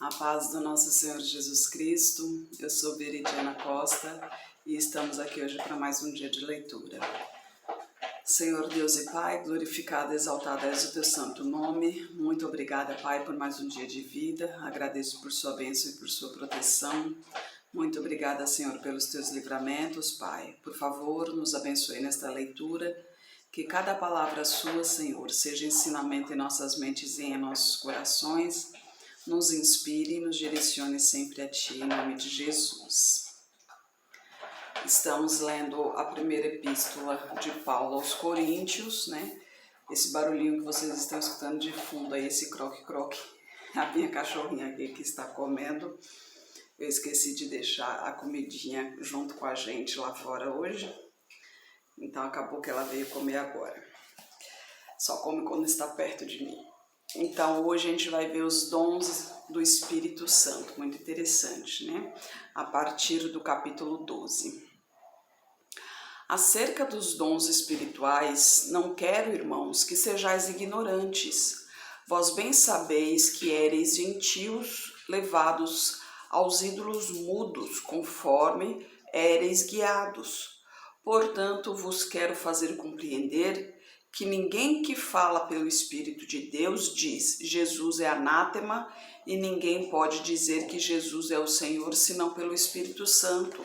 A paz do nosso Senhor Jesus Cristo, eu sou Veridiana Costa e estamos aqui hoje para mais um dia de leitura. Senhor Deus e Pai, glorificado e exaltado és o teu santo nome. Muito obrigada, Pai, por mais um dia de vida. Agradeço por sua bênção e por sua proteção. Muito obrigada, Senhor, pelos teus livramentos, Pai. Por favor, nos abençoe nesta leitura. Que cada palavra sua, Senhor, seja ensinamento em nossas mentes e em nossos corações. Nos inspire e nos direcione sempre a Ti, em nome de Jesus. Estamos lendo a primeira epístola de Paulo aos Coríntios, né? Esse barulhinho que vocês estão escutando de fundo aí, esse croque-croque, a minha cachorrinha aqui que está comendo. Eu esqueci de deixar a comidinha junto com a gente lá fora hoje, então acabou que ela veio comer agora. Só come quando está perto de mim. Então hoje a gente vai ver os dons do Espírito Santo, muito interessante, né? A partir do capítulo 12. Acerca dos dons espirituais, não quero, irmãos, que sejais ignorantes. Vós bem sabeis que éreis gentios, levados aos ídolos mudos, conforme éreis guiados. Portanto, vos quero fazer compreender que ninguém que fala pelo Espírito de Deus diz Jesus é anátema e ninguém pode dizer que Jesus é o Senhor senão pelo Espírito Santo.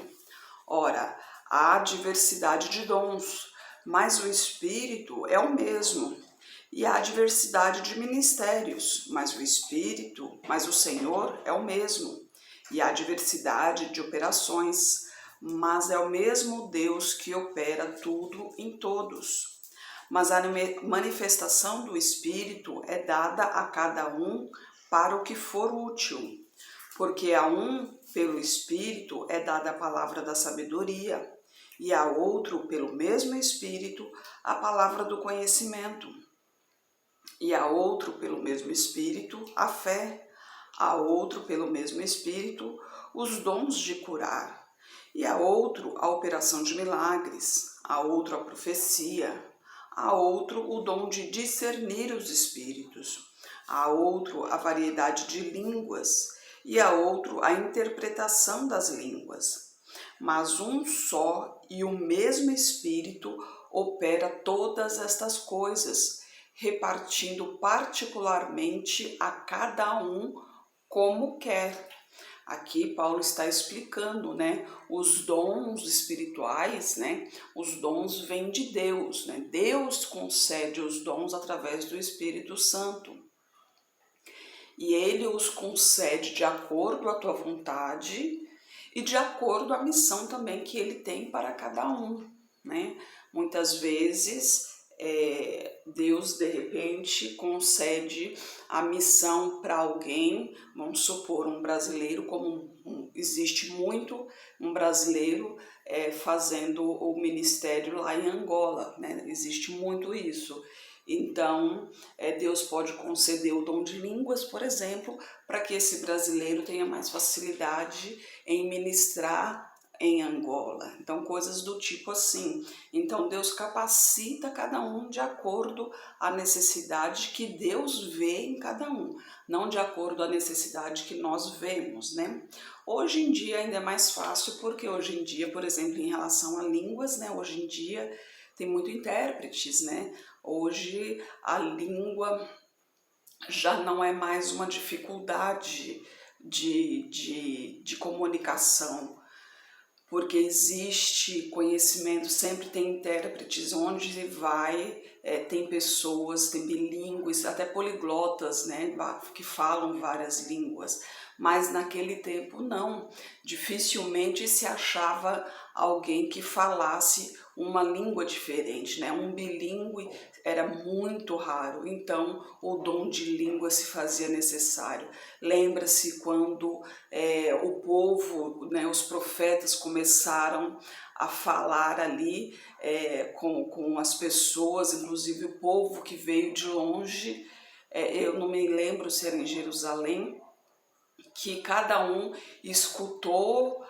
Ora, há diversidade de dons, mas o Espírito é o mesmo. E há diversidade de ministérios, mas o Senhor é o mesmo. E há diversidade de operações, mas é o mesmo Deus que opera tudo em todos. Mas a manifestação do Espírito é dada a cada um para o que for útil, porque a um, pelo Espírito, é dada a palavra da sabedoria, e a outro, pelo mesmo Espírito, a palavra do conhecimento, e a outro, pelo mesmo Espírito, a fé, a outro, pelo mesmo Espírito, os dons de curar, e a outro, a operação de milagres, a outro, a profecia, a outro o dom de discernir os espíritos, a outro a variedade de línguas e a outro a interpretação das línguas. Mas um só e o mesmo Espírito opera todas estas coisas, repartindo particularmente a cada um como quer. Aqui Paulo está explicando, né, os dons espirituais, né, os dons vêm de Deus, né, Deus concede os dons através do Espírito Santo. E Ele os concede de acordo à tua vontade e de acordo à missão também que Ele tem para cada um, né. Muitas vezes Deus de repente concede a missão para alguém, vamos supor um brasileiro, como existe muito um brasileiro fazendo o ministério lá em Angola, né? Existe muito isso. Então Deus pode conceder o dom de línguas, por exemplo, para que esse brasileiro tenha mais facilidade em ministrar em Angola, então coisas do tipo assim. Então Deus capacita cada um de acordo à necessidade que Deus vê em cada um, não de acordo à necessidade que nós vemos, né? Hoje em dia ainda é mais fácil, porque hoje em dia, por exemplo, em relação a línguas, né? Hoje em dia tem muito intérpretes, né? Hoje a língua já não é mais uma dificuldade de comunicação, porque existe conhecimento, sempre tem intérpretes, onde vai, tem pessoas, tem bilíngues, até poliglotas, né, que falam várias línguas, mas naquele tempo não, dificilmente se achava alguém que falasse uma língua diferente, né, um bilíngue era muito raro, então o dom de língua se fazia necessário. Lembra-se quando o povo, né, os profetas começaram a falar ali com as pessoas, inclusive o povo que veio de longe, eu não me lembro se era em Jerusalém, que cada um escutou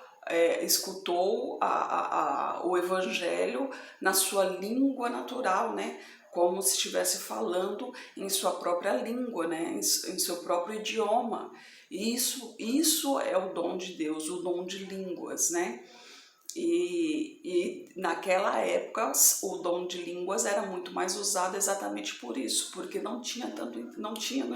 o evangelho na sua língua natural, né? como se estivesse falando em sua própria língua, né? Em seu próprio idioma. Isso é o dom de Deus, o dom de línguas, né? E naquela época o dom de línguas era muito mais usado exatamente por isso, porque não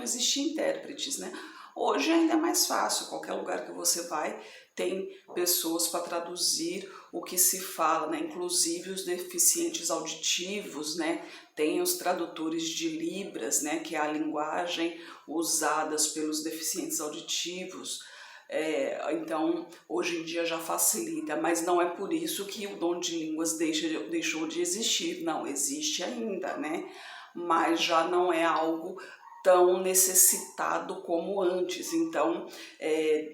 existia intérpretes, né? Hoje ainda é mais fácil, qualquer lugar que você vai tem pessoas para traduzir o que se fala, né? Inclusive os deficientes auditivos, né? Tem os tradutores de Libras, né? Que é a linguagem usada pelos deficientes auditivos. Então, hoje em dia já facilita, mas não é por isso que o dom de línguas deixou de existir. Não, existe ainda, né? Mas já não é algo tão necessitado como antes. Então,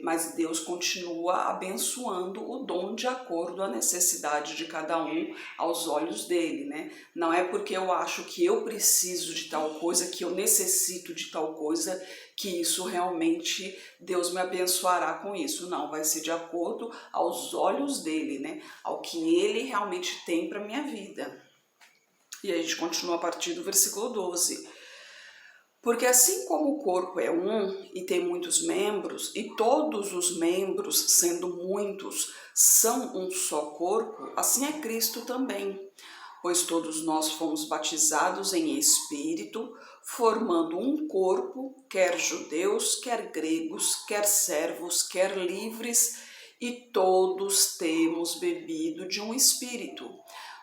mas Deus continua abençoando o dom de acordo à necessidade de cada um aos olhos dele, né? Não é porque eu acho que eu preciso de tal coisa, que eu necessito de tal coisa, que isso realmente Deus me abençoará com isso. Não, vai ser de acordo aos olhos dele, né? Ao que ele realmente tem para minha vida. E a gente continua a partir do versículo 12. Porque assim como o corpo é um e tem muitos membros, e todos os membros, sendo muitos, são um só corpo, assim é Cristo também. Pois todos nós fomos batizados em Espírito, formando um corpo, quer judeus, quer gregos, quer servos, quer livres, e todos temos bebido de um Espírito.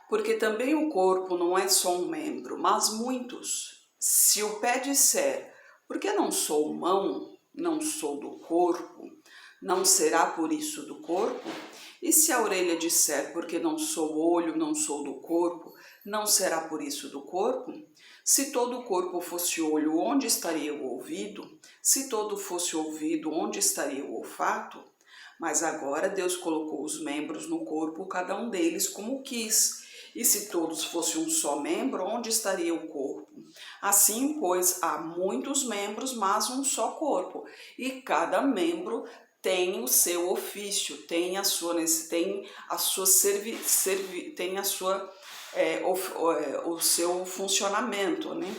Porque também o corpo não é só um membro, mas muitos. Se o pé disser, porque não sou mão, não sou do corpo, não será por isso do corpo? E se a orelha disser, porque não sou olho, não sou do corpo, não será por isso do corpo? Se todo o corpo fosse olho, onde estaria o ouvido? Se todo fosse ouvido, onde estaria o olfato? Mas agora Deus colocou os membros no corpo, cada um deles como quis. E se todos fossem um só membro, onde estaria o corpo? Assim, pois, há muitos membros, mas um só corpo. E cada membro tem o seu ofício, tem a sua o seu funcionamento, né?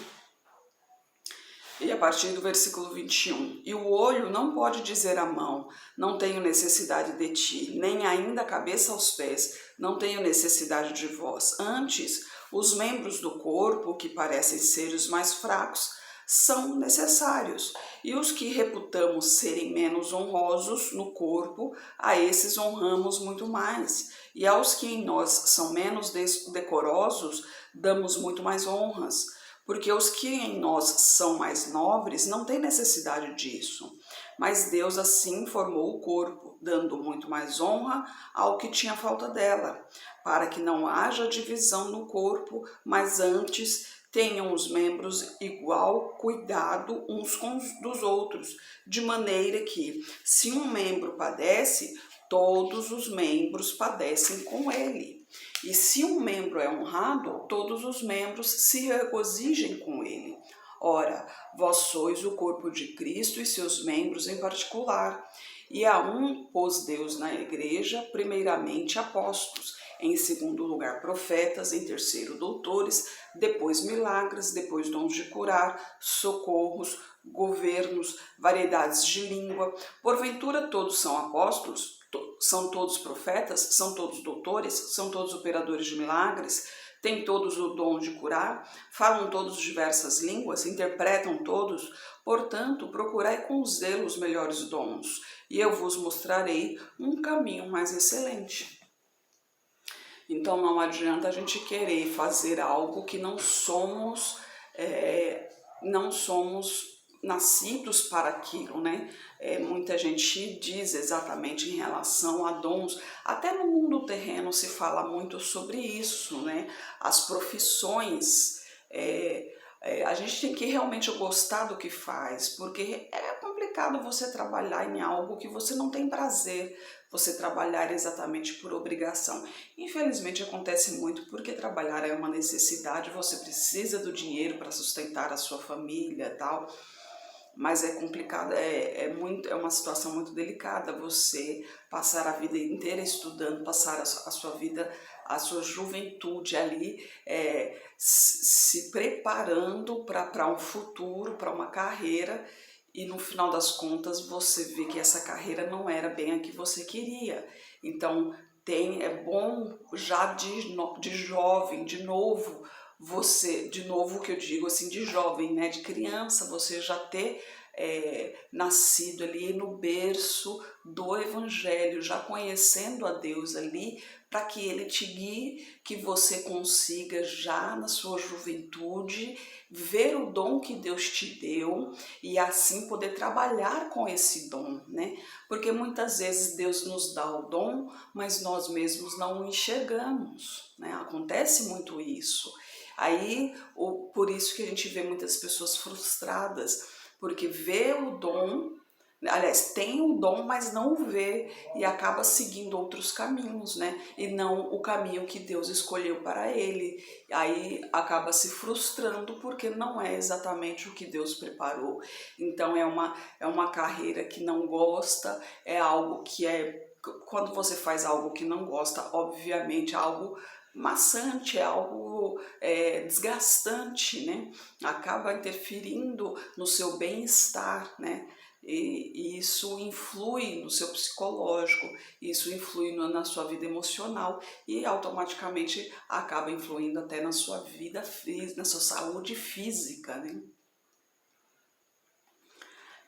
E a partir do versículo 21, e o olho não pode dizer à mão, não tenho necessidade de ti, nem ainda a cabeça aos pés, não tenho necessidade de vós. Antes, os membros do corpo, que parecem ser os mais fracos, são necessários, e os que reputamos serem menos honrosos no corpo, a esses honramos muito mais, e aos que em nós são menos decorosos, damos muito mais honras. Porque os que em nós são mais nobres não têm necessidade disso. Mas Deus assim formou o corpo, dando muito mais honra ao que tinha falta dela, para que não haja divisão no corpo, mas antes tenham os membros igual cuidado uns com os dos outros, de maneira que, se um membro padece, todos os membros padecem com ele. E se um membro é honrado, todos os membros se regozijem com ele. Ora, vós sois o corpo de Cristo e seus membros em particular. E a um pôs Deus na igreja, primeiramente apóstolos, em segundo lugar profetas, em terceiro doutores, depois milagres, depois dons de curar, socorros, governos, variedades de língua. Porventura todos são apóstolos? São todos profetas? São todos doutores? São todos operadores de milagres? Têm todos o dom de curar? Falam todos diversas línguas? Interpretam todos? Portanto, procurai com zelo os melhores dons, e eu vos mostrarei um caminho mais excelente. Então não adianta a gente querer fazer algo que não somos nascidos para aquilo, né? Muita gente diz exatamente em relação a dons, até no mundo terreno se fala muito sobre isso, né? As profissões, a gente tem que realmente gostar do que faz, porque é complicado você trabalhar em algo que você não tem prazer, você trabalhar exatamente por obrigação. Infelizmente acontece muito porque trabalhar é uma necessidade, você precisa do dinheiro para sustentar a sua família e tal. mas é complicado, é uma situação muito delicada você passar a vida inteira estudando, passar a sua vida, a sua juventude ali se preparando para um futuro, para uma carreira, e no final das contas você vê que essa carreira não era bem a que você queria. Então é bom já de jovem, de novo, você, de novo que eu digo assim, de jovem, né, de criança, você já ter nascido ali no berço do Evangelho, já conhecendo a Deus ali, para que Ele te guie, que você consiga já na sua juventude ver o dom que Deus te deu e assim poder trabalhar com esse dom, né? Porque muitas vezes Deus nos dá o dom, mas nós mesmos não o enxergamos, né? Acontece muito isso. Aí, por isso que a gente vê muitas pessoas frustradas, porque vê o dom, aliás, tem o dom, mas não o vê e acaba seguindo outros caminhos, né? E não o caminho que Deus escolheu para ele. Aí acaba se frustrando porque não é exatamente o que Deus preparou. Então é uma carreira que não gosta, é algo que quando você faz algo que não gosta, obviamente é algo maçante, é algo desgastante, né? Acaba interferindo no seu bem-estar, né? E isso influi no seu psicológico, isso influi na sua vida emocional e automaticamente acaba influindo até na sua vida física, na sua saúde física, né?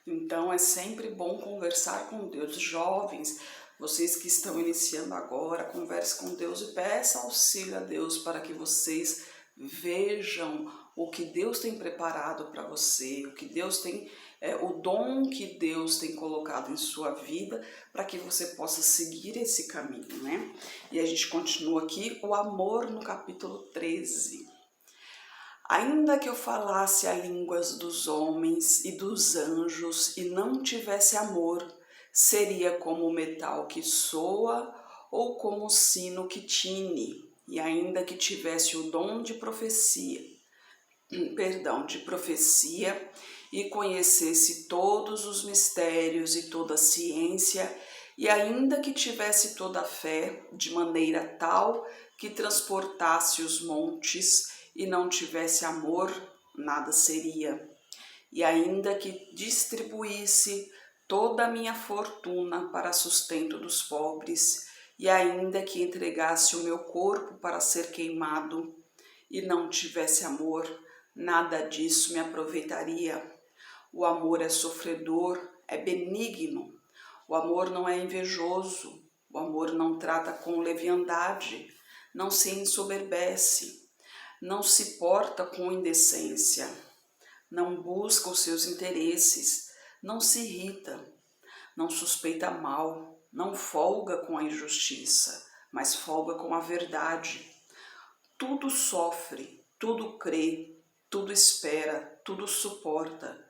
Então é sempre bom conversar com Deus. Jovens, vocês que estão iniciando agora, converse com Deus e peça auxílio a Deus para que vocês vejam o que Deus tem preparado para você, o que Deus tem, o dom que Deus tem colocado em sua vida, para que você possa seguir esse caminho, né? E a gente continua aqui, o amor no capítulo 13. Ainda que eu falasse a línguas dos homens e dos anjos e não tivesse amor, seria como o metal que soa ou como o sino que tine. E ainda que tivesse o dom de profecia, e conhecesse todos os mistérios e toda a ciência, e ainda que tivesse toda a fé, de maneira tal que transportasse os montes, e não tivesse amor, nada seria. E ainda que distribuísse toda a minha fortuna para sustento dos pobres, e ainda que entregasse o meu corpo para ser queimado, e não tivesse amor, nada disso me aproveitaria. O amor é sofredor, é benigno. O amor não é invejoso. O amor não trata com leviandade, não se ensoberbece, não se porta com indecência, não busca os seus interesses, não se irrita, não suspeita mal, não folga com a injustiça, mas folga com a verdade. Tudo sofre, tudo crê, tudo espera, tudo suporta.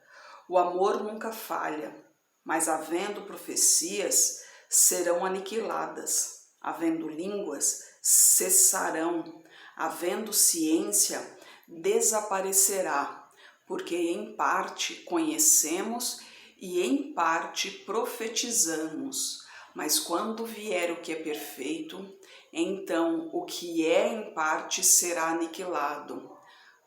O amor nunca falha, mas havendo profecias, serão aniquiladas. Havendo línguas, cessarão. Havendo ciência, desaparecerá. Porque em parte conhecemos e em parte profetizamos. Mas quando vier o que é perfeito, então o que é em parte será aniquilado.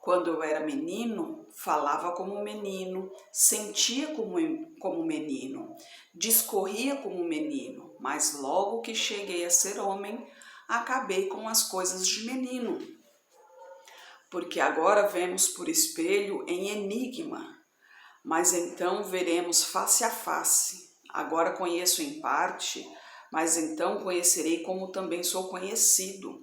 Quando eu era menino, falava como menino, sentia como menino, discorria como menino, mas logo que cheguei a ser homem, acabei com as coisas de menino. Porque agora vemos por espelho em enigma, mas então veremos face a face. Agora conheço em parte, mas então conhecerei como também sou conhecido.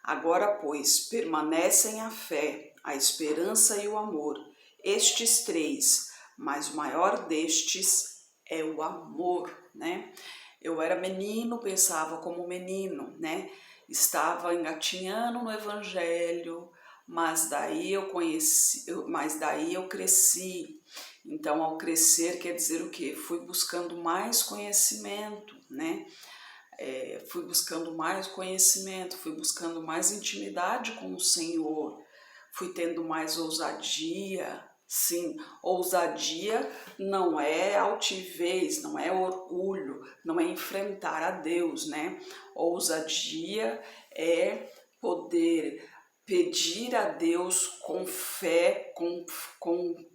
Agora, pois, permanecem a fé, a esperança e o amor, estes três, mas o maior destes é o amor, né? Eu era menino, pensava como menino, né? Estava engatinhando no evangelho, mas daí eu cresci. Então, ao crescer quer dizer o quê? Fui buscando mais conhecimento, né? Fui buscando mais conhecimento, fui buscando mais intimidade com o Senhor, fui tendo mais ousadia, Sim, ousadia não é altivez, não é orgulho, não é enfrentar a Deus, né? Ousadia é poder pedir a Deus com fé,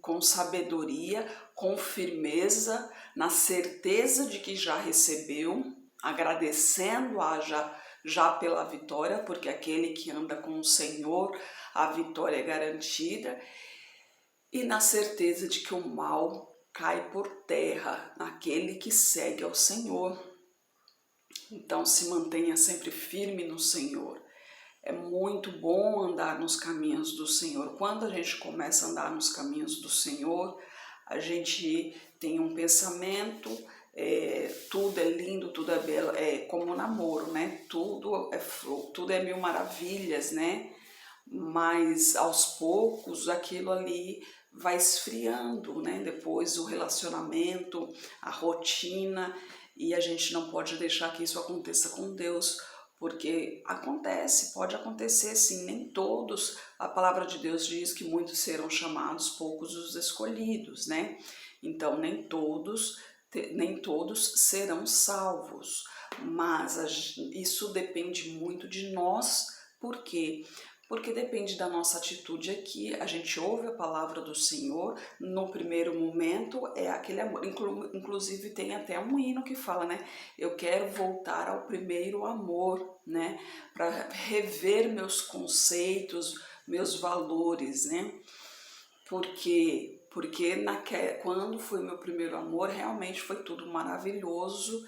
com sabedoria, com firmeza, na certeza de que já recebeu, agradecendo já pela vitória, porque aquele que anda com o Senhor, a vitória é garantida, e na certeza de que o mal cai por terra naquele que segue ao Senhor. Então se mantenha sempre firme no Senhor. É muito bom andar nos caminhos do Senhor. Quando a gente começa a andar nos caminhos do Senhor, a gente tem um pensamento, tudo é lindo, tudo é belo, é como um namoro, né? Tudo é flor, tudo é mil maravilhas, né? Mas aos poucos aquilo ali vai esfriando, né? Depois o relacionamento, a rotina, e a gente não pode deixar que isso aconteça com Deus, porque acontece, pode acontecer sim, nem todos, a palavra de Deus diz que muitos serão chamados, poucos os escolhidos, né? Então nem todos serão salvos, mas isso depende muito de nós. Por quê? Porque depende da nossa atitude aqui. A gente ouve a palavra do Senhor, no primeiro momento é aquele amor, inclusive tem até um hino que fala, né? Eu quero voltar ao primeiro amor, né? Para rever meus conceitos, meus valores, né? Porque quando foi meu primeiro amor, realmente foi tudo maravilhoso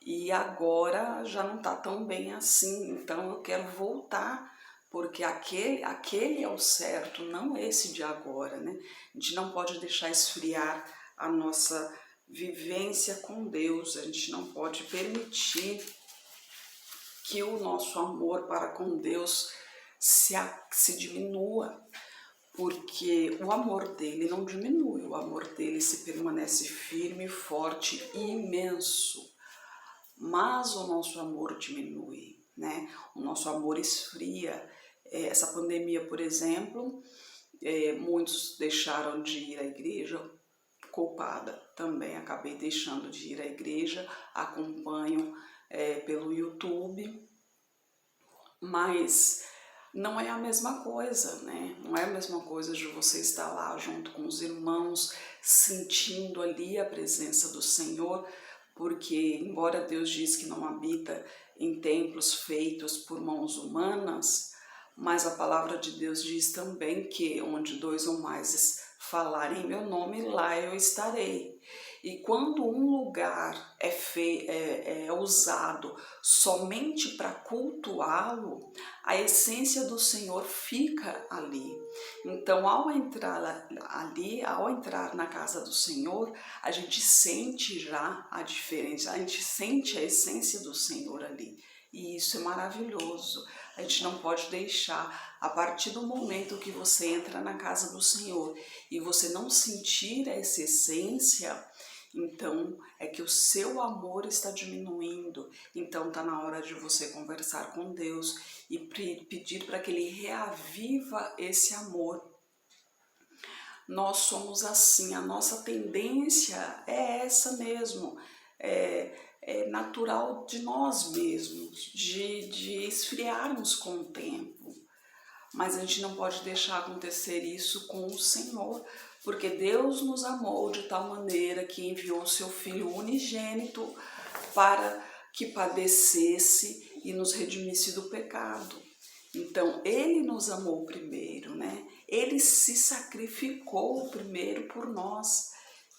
e agora já não tá tão bem assim, então eu quero voltar, porque aquele é o certo, não esse de agora, né? A gente não pode deixar esfriar a nossa vivência com Deus, a gente não pode permitir que o nosso amor para com Deus se diminua, porque o amor dele não diminui, o amor dele se permanece firme, forte e imenso. Mas o nosso amor diminui, né? O nosso amor esfria. Essa pandemia, por exemplo, muitos deixaram de ir à igreja, culpada também, acabei deixando de ir à igreja, acompanho pelo YouTube, mas não é a mesma coisa, né? Não é a mesma coisa de você estar lá junto com os irmãos, sentindo ali a presença do Senhor, porque embora Deus diz que não habita em templos feitos por mãos humanas, mas a palavra de Deus diz também que onde dois ou mais falarem em meu nome, lá eu estarei. E quando um lugar é usado somente para cultuá-lo, a essência do Senhor fica ali. Então, ao entrar ali, ao entrar na casa do Senhor, a gente sente já a diferença, a gente sente a essência do Senhor ali. E isso é maravilhoso. A gente não pode deixar, a partir do momento que você entra na casa do Senhor e você não sentir essa essência, então é que o seu amor está diminuindo. Então está na hora de você conversar com Deus e pedir para que Ele reaviva esse amor. Nós somos assim, a nossa tendência é essa mesmo, é natural de nós mesmos, de esfriarmos com o tempo. Mas a gente não pode deixar acontecer isso com o Senhor, porque Deus nos amou de tal maneira que enviou o seu Filho unigênito para que padecesse e nos redimisse do pecado. Então, Ele nos amou primeiro, né? Ele se sacrificou primeiro por nós.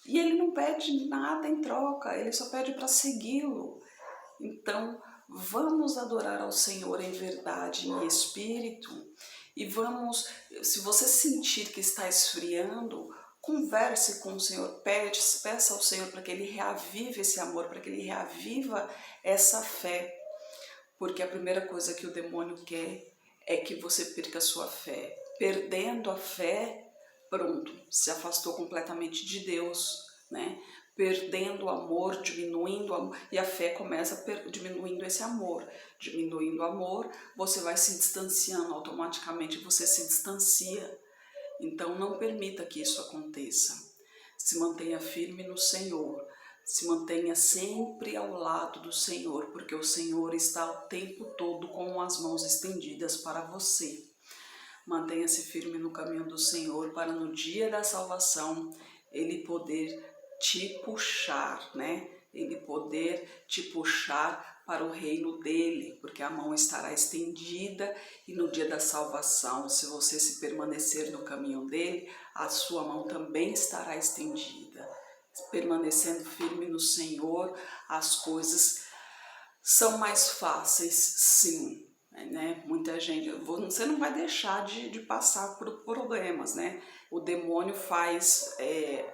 E Ele não pede nada em troca, Ele só pede para segui-lo. Então, vamos adorar ao Senhor em verdade e em espírito. E vamos, se você sentir que está esfriando, converse com o Senhor, peça ao Senhor para que Ele reavive esse amor, para que Ele reaviva essa fé. Porque a primeira coisa que o demônio quer é que você perca a sua fé. Perdendo a fé, pronto, se afastou completamente de Deus, né? Perdendo o amor, diminuindo o amor, e a fé começa diminuindo esse amor. Diminuindo o amor, você vai se distanciando, automaticamente você se distancia. Então não permita que isso aconteça. Se mantenha firme no Senhor, se mantenha sempre ao lado do Senhor, porque o Senhor está o tempo todo com as mãos estendidas para você. Mantenha-se firme no caminho do Senhor, para no dia da salvação Ele poder te puxar, né? Ele poder te puxar para o reino dele, porque a mão estará estendida e no dia da salvação, se você se permanecer no caminho dele, a sua mão também estará estendida. Permanecendo firme no Senhor, as coisas são mais fáceis, sim. Né? Muita gente, você não vai deixar de passar por problemas, né? O demônio faz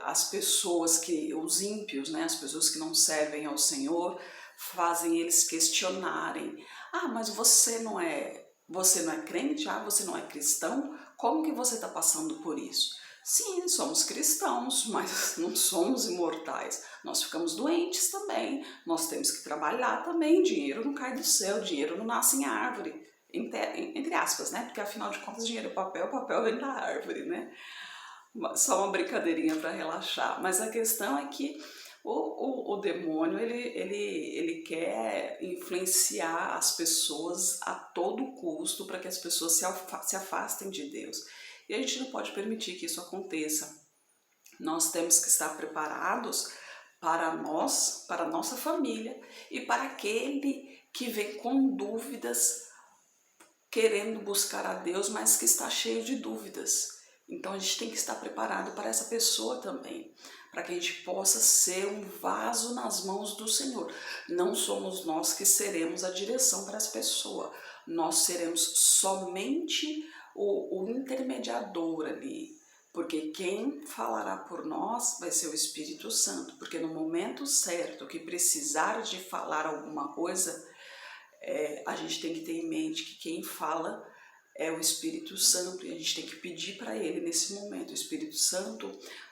as pessoas os ímpios, né? As pessoas que não servem ao Senhor, fazem eles questionarem. Ah, mas você não é crente? Ah, você não é cristão? Como que você está passando por isso? Sim, somos cristãos, mas não somos imortais. Nós ficamos doentes também, nós temos que trabalhar também. Dinheiro não cai do céu, dinheiro não nasce em árvore, entre aspas, né? Porque afinal de contas, dinheiro é papel, papel vem da árvore, né? Só uma brincadeirinha para relaxar. Mas a questão é que o demônio, ele quer influenciar as pessoas a todo custo para que as pessoas se afastem de Deus. E a gente não pode permitir que isso aconteça. Nós temos que estar preparados para nós, para a nossa família e para aquele que vem com dúvidas, querendo buscar a Deus, mas que está cheio de dúvidas. Então a gente tem que estar preparado para essa pessoa também, para que a gente possa ser um vaso nas mãos do Senhor. Não somos nós que seremos a direção para essa pessoa, nós seremos somente o intermediador ali, porque quem falará por nós vai ser o Espírito Santo, porque no momento certo que precisar de falar alguma coisa, a gente tem que ter em mente que quem fala é o Espírito Santo, e a gente tem que pedir para ele nesse momento: Espírito Santo,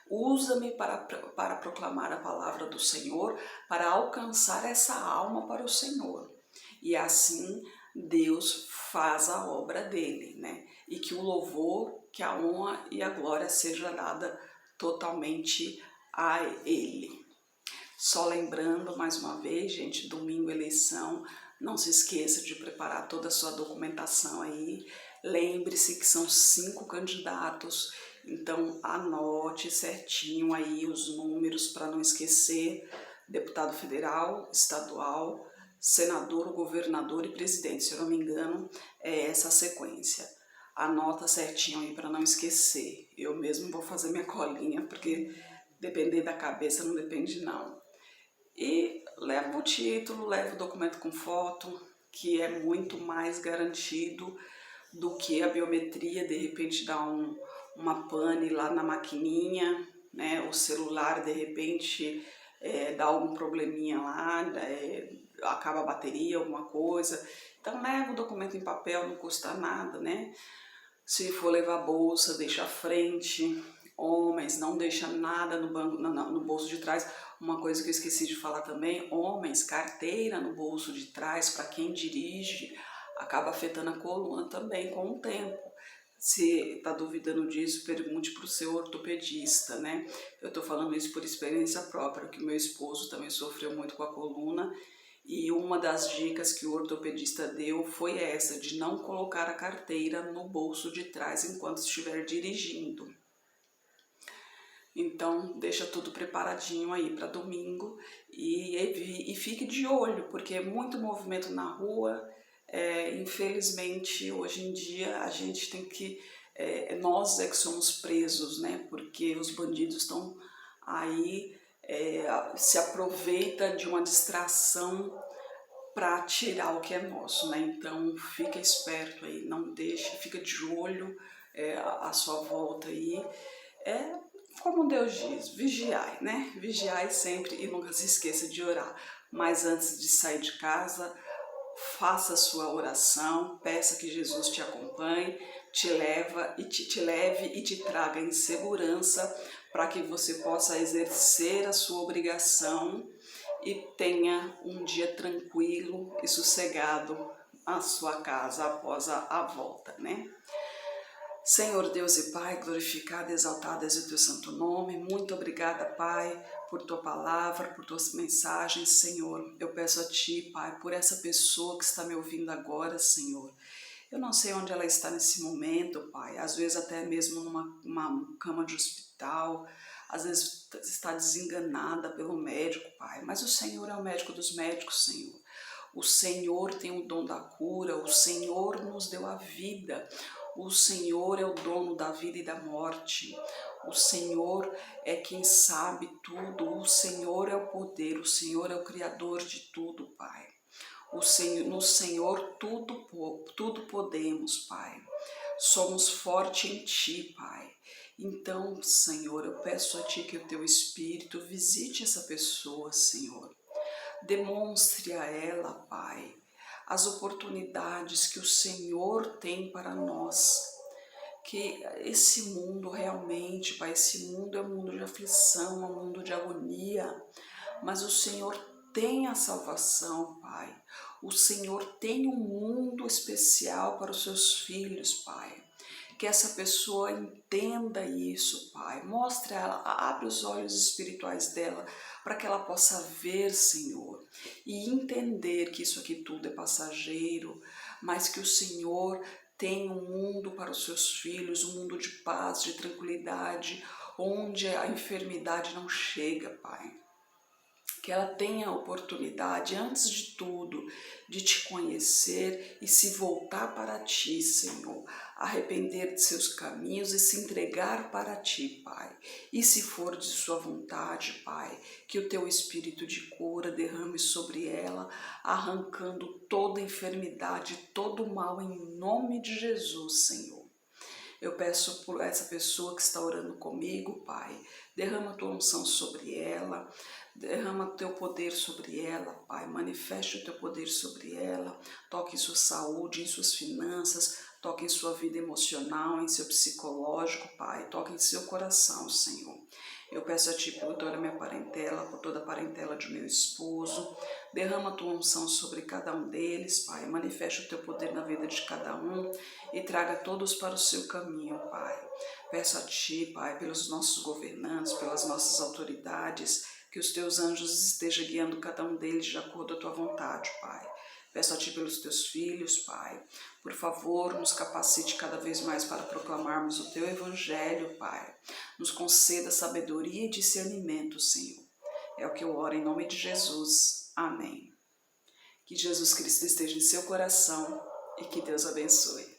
usa-me para proclamar a palavra do Senhor, para alcançar essa alma para o Senhor. E assim Deus faz a obra dele, né? E que o louvor, que a honra e a glória seja dada totalmente a ele. Só lembrando mais uma vez, gente, domingo eleição, não se esqueça de preparar toda a sua documentação aí. Lembre-se que são 5 candidatos, então anote certinho aí os números para não esquecer: deputado federal, estadual, senador, governador e presidente. Se eu não me engano, é essa a sequência. Anota certinho aí para não esquecer. Eu mesmo vou fazer minha colinha, porque depender da cabeça não depende não. E leva o título, leva o documento com foto, que é muito mais garantido do que a biometria. De repente dá uma pane lá na maquininha, né? O celular de repente dá algum probleminha lá, acaba a bateria, alguma coisa. Então leva o documento em papel, não custa nada, né? Se for levar bolsa, deixa à frente. Homens, não deixa nada no bolso de trás. Uma coisa que eu esqueci de falar também: homens, carteira no bolso de trás, para quem dirige, acaba afetando a coluna também com o tempo. Se está duvidando disso, pergunte para o seu ortopedista, né? Eu estou falando isso por experiência própria, que meu esposo também sofreu muito com a coluna, e uma das dicas que o ortopedista deu foi essa, de não colocar a carteira no bolso de trás enquanto estiver dirigindo. Então deixa tudo preparadinho aí para domingo e fique de olho, porque é muito movimento na rua. Infelizmente hoje em dia a gente tem que, nós é que somos presos, né? Porque os bandidos estão aí, se aproveita de uma distração para tirar o que é nosso, né? Então fica esperto aí, não deixe, fica de olho à sua volta aí. Como Deus diz, vigiai, né? Vigiai sempre e nunca se esqueça de orar. Mas antes de sair de casa, faça a sua oração, peça que Jesus te acompanhe, te leve e te traga em segurança, para que você possa exercer a sua obrigação e tenha um dia tranquilo e sossegado à sua casa após a volta, né? Senhor Deus e Pai, glorificado e exaltado és o teu santo nome. Muito obrigada, Pai, por tua palavra, por tuas mensagens, Senhor. Eu peço a ti, Pai, por essa pessoa que está me ouvindo agora, Senhor. Eu não sei onde ela está nesse momento, Pai. Às vezes até mesmo numa cama de hospital, às vezes está desenganada pelo médico, Pai. Mas o Senhor é o médico dos médicos, Senhor. O Senhor tem o dom da cura, o Senhor nos deu a vida. O Senhor é o dono da vida e da morte. O Senhor é quem sabe tudo. O Senhor é o poder. O Senhor é o Criador de tudo, Pai. No Senhor tudo podemos, Pai. Somos fortes em Ti, Pai. Então, Senhor, eu peço a Ti que o Teu Espírito visite essa pessoa, Senhor. Demonstre a ela, Pai, as oportunidades que o Senhor tem para nós. Que esse mundo realmente, Pai, esse mundo é um mundo de aflição, é um mundo de agonia, mas o Senhor tem a salvação, Pai. O Senhor tem um mundo especial para os seus filhos, Pai. Que essa pessoa entenda isso, Pai. Mostre a ela, abre os olhos espirituais dela para que ela possa ver, Senhor, e entender que isso aqui tudo é passageiro, mas que o Senhor tem um mundo para os seus filhos, um mundo de paz, de tranquilidade, onde a enfermidade não chega, Pai. Que ela tenha a oportunidade, antes de tudo, de te conhecer e se voltar para ti, Senhor, arrepender de seus caminhos e se entregar para ti, Pai. E se for de sua vontade, Pai, que o teu espírito de cura derrame sobre ela, arrancando toda enfermidade, todo mal em nome de Jesus, Senhor. Eu peço por essa pessoa que está orando comigo, Pai, derrama a tua unção sobre ela, derrama o teu poder sobre ela, Pai, manifeste o teu poder sobre ela, toque em sua saúde, em suas finanças, toque em sua vida emocional, em seu psicológico, Pai, toque em seu coração, Senhor. Eu peço a Ti por toda a minha parentela, por toda a parentela de meu esposo, derrama a tua unção sobre cada um deles, Pai, manifeste o teu poder na vida de cada um e traga todos para o seu caminho, Pai. Peço a Ti, Pai, pelos nossos governantes, pelas nossas autoridades, que os teus anjos estejam guiando cada um deles de acordo com a tua vontade, Pai. Peço a Ti pelos teus filhos, Pai. Por favor, nos capacite cada vez mais para proclamarmos o Teu Evangelho, Pai. Nos conceda sabedoria e discernimento, Senhor. É o que eu oro em nome de Jesus. Amém. Que Jesus Cristo esteja em seu coração e que Deus abençoe.